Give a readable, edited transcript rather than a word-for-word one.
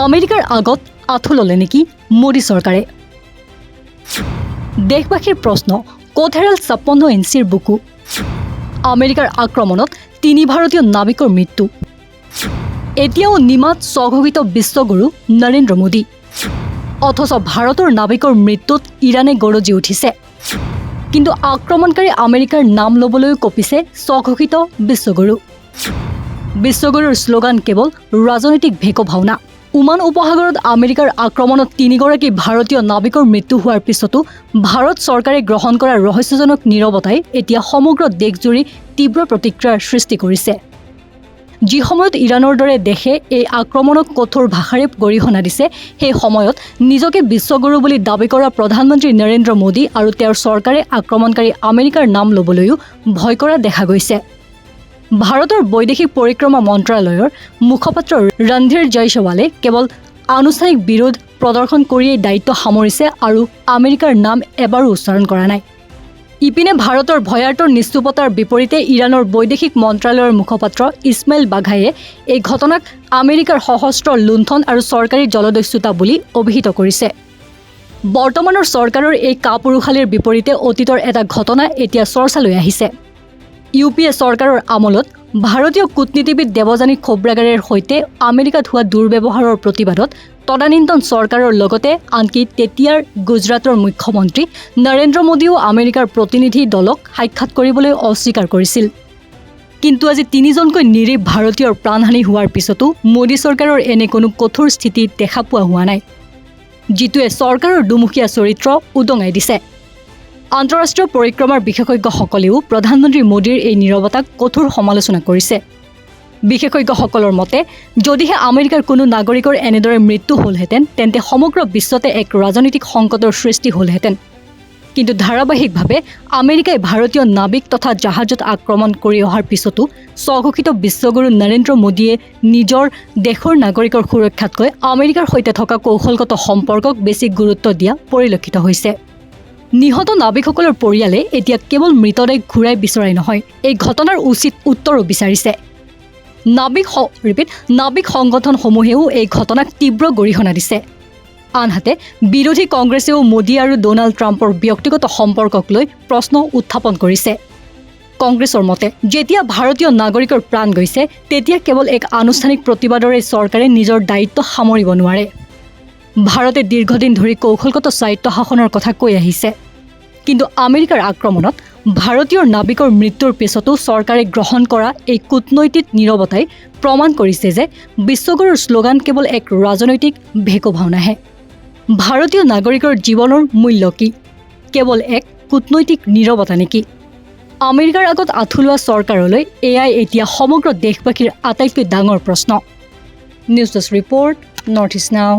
আমেৰিকাৰ আগত আঁঠু ল'লে নেকি মোদী চৰকাৰে? দেশবাসীৰ প্ৰশ্ন, ক'ত হেৰাল ৫৬ ইঞ্চিৰ বুকু? আমেৰিকাৰ আক্ৰমণত ৩ ভাৰতীয় নাবিকৰ মৃত্যু। এতিয়াও নিমাত স্বঘোষিত বিশ্বগুৰু নৰেন্দ্ৰ মোদী, অথচ ভাৰতৰ নাবিকৰ মৃত্যুত ইৰাণে গৰজি উঠিছে। কিন্তু আক্ৰমণকাৰী আমেৰিকাৰ নাম ল'বলৈও কঁপিছে স্বঘোষিত বিশ্বগুৰু। বিশ্বগুৰুৰ শ্লোগান কেৱল ৰাজনৈতিক ভেকো ভাওনা। ওমান উপসাগৰত আমেৰিকাৰ আক্ৰমণত ৩গৰাকী ভাৰতীয় নাবিকৰ মৃত্যু হোৱাৰ পিছতো ভাৰত চৰকাৰে গ্ৰহণ কৰা ৰহস্যজনক নীৰৱতাই এতিয়া সমগ্ৰ দেশজুৰি তীব্ৰ প্ৰতিক্ৰিয়াৰ সৃষ্টি কৰিছে। যি সময়ত ইৰাণৰ দৰে দেশে এই আক্ৰমণক কঠোৰ ভাষাৰে গৰিহণা দিছে, সেই সময়ত নিজকে বিশ্বগুৰু বুলি দাবী কৰা প্ৰধানমন্ত্ৰী নৰেন্দ্ৰ মোদী আৰু তেওঁৰ চৰকাৰে আক্ৰমণকাৰী আমেৰিকাৰ নাম ল'বলৈও ভয় কৰা দেখা গৈছে। ভাৰতৰ বৈদেশিক পৰিক্ৰমা মন্ত্ৰালয়ৰ মুখপাত্ৰ ৰন্ধীৰ জয়সৱালে কেৱল আনুষ্ঠানিক বিৰোধ প্ৰদৰ্শন কৰিয়েই দায়িত্ব সামৰিছে আৰু আমেৰিকাৰ নাম এবাৰো উচ্চাৰণ কৰা নাই। ইপিনে ভাৰতৰ ভয়াৰ্তৰ নিষ্ঠুৰতাৰ বিপৰীতে ইৰাণৰ বৈদেশিক মন্ত্ৰালয়ৰ মুখপাত্ৰ ইছমাইল বাঘাইয়ে এই ঘটনাক আমেৰিকাৰ সশস্ত্ৰ লুণ্ঠন আৰু চৰকাৰী জলদস্যুতা বুলি অভিহিত কৰিছে। বৰ্তমানৰ চৰকাৰৰ এই কাপুৰুষালীৰ বিপৰীতে অতীতৰ এটা ঘটনা এতিয়া চৰ্চালৈ আহিছে। ইউপিএ চৰকাৰৰ আমোলত ভাৰতীয় কূটনীতিবিদ দেৱযানী খোবৰাগাড়েৰ সৈতে আমেৰিকাত হোৱা দুৰ্ব্যৱহাৰৰ প্ৰতিবাদত তদানীন্তন চৰকাৰৰ লগতে আনকি তেতিয়াৰ গুজৰাটৰ মুখ্যমন্ত্ৰী নৰেন্দ্ৰ মোদীয়েও আমেৰিকাৰ প্ৰতিনিধি দলক সাক্ষাৎ কৰিবলৈ অস্বীকাৰ কৰিছিল। কিন্তু আজি ৩জনকৈ নিৰীহ ভাৰতীয়ৰ প্ৰাণহানি হোৱাৰ পিছতো মোদী চৰকাৰৰ এনে কোনো কঠোৰ স্থিতি দেখা পোৱা হোৱা নাই, যিটোৱে চৰকাৰৰ দুমুখীয়া চৰিত্ৰ উদঙাই দিছে। আন্তঃৰাষ্ট্ৰীয় পৰিক্ৰমাৰ বিশেষজ্ঞসকলেও প্ৰধানমন্ত্ৰী মোদীৰ এই নীৰৱতাক কঠোৰ সমালোচনা কৰিছে। বিশেষজ্ঞসকলৰ মতে, যদিহে আমেৰিকাৰ কোনো নাগৰিকৰ এনেদৰে মৃত্যু হ'লহেঁতেন তেন্তে সমগ্ৰ বিশ্বতে এক ৰাজনৈতিক সংকটৰ সৃষ্টি হ'লহেঁতেন। কিন্তু ধাৰাবাহিকভাৱে আমেৰিকাই ভাৰতীয় নাবিক তথা জাহাজত আক্ৰমণ কৰি অহাৰ পিছতো স্বঘোষিত বিশ্বগুৰু নৰেন্দ্ৰ মোদীয়ে নিজৰ দেশৰ নাগৰিকৰ সুৰক্ষাতকৈ আমেৰিকাৰ সৈতে থকা কৌশলগত সম্পৰ্কক বেছি গুৰুত্ব দিয়া পৰিলক্ষিত হৈছে। নিহত নাবিকসকলৰ পৰিয়ালে এতিয়া কেৱল মৃতদেহ ঘূৰাই বিচৰাই নহয়, এই ঘটনাৰ উচিত উত্তৰো বিচাৰিছে। নাবিক সংগঠনসমূহেও এই ঘটনাক তীব্ৰ গৰিহণা দিছে। আনহাতে বিৰোধী কংগ্ৰেছেও মোদী আৰু ডোনাল্ড ট্ৰাম্পৰ ব্যক্তিগত সম্পৰ্কক লৈ প্ৰশ্ন উত্থাপন কৰিছে। কংগ্ৰেছৰ মতে, যেতিয়া ভাৰতীয় নাগৰিকৰ প্ৰাণ গৈছে তেতিয়া কেৱল এক আনুষ্ঠানিক প্ৰতিবাদৰে চৰকাৰে নিজৰ দায়িত্ব সামৰিব নোৱাৰে। ভাৰতে দীৰ্ঘদিন ধৰি কৌশলগত স্বায়ত্তশাসনৰ কথা কৈ আহিছে। কিন্তু আমেৰিকাৰ আক্ৰমণত ভাৰতীয় নাবিকৰ মৃত্যুৰ পিছতো চৰকাৰে গ্ৰহণ কৰা এই কূটনৈতিক নীৰৱতাই প্ৰমাণ কৰিছে যে বিশ্বগুৰুৰ শ্লোগান কেৱল এক ৰাজনৈতিক ভেকো ভাওনাহে। ভাৰতীয় নাগৰিকৰ জীৱনৰ মূল্য কি? কেৱল এক কূটনৈতিক নীৰৱতা নেকি? আমেৰিকাৰ আগত আঁঠু লোৱা চৰকাৰলৈ এয়াই এতিয়া সমগ্ৰ দেশবাসীৰ আটাইতকৈ ডাঙৰ প্ৰশ্ন। News desk report, north east নাও।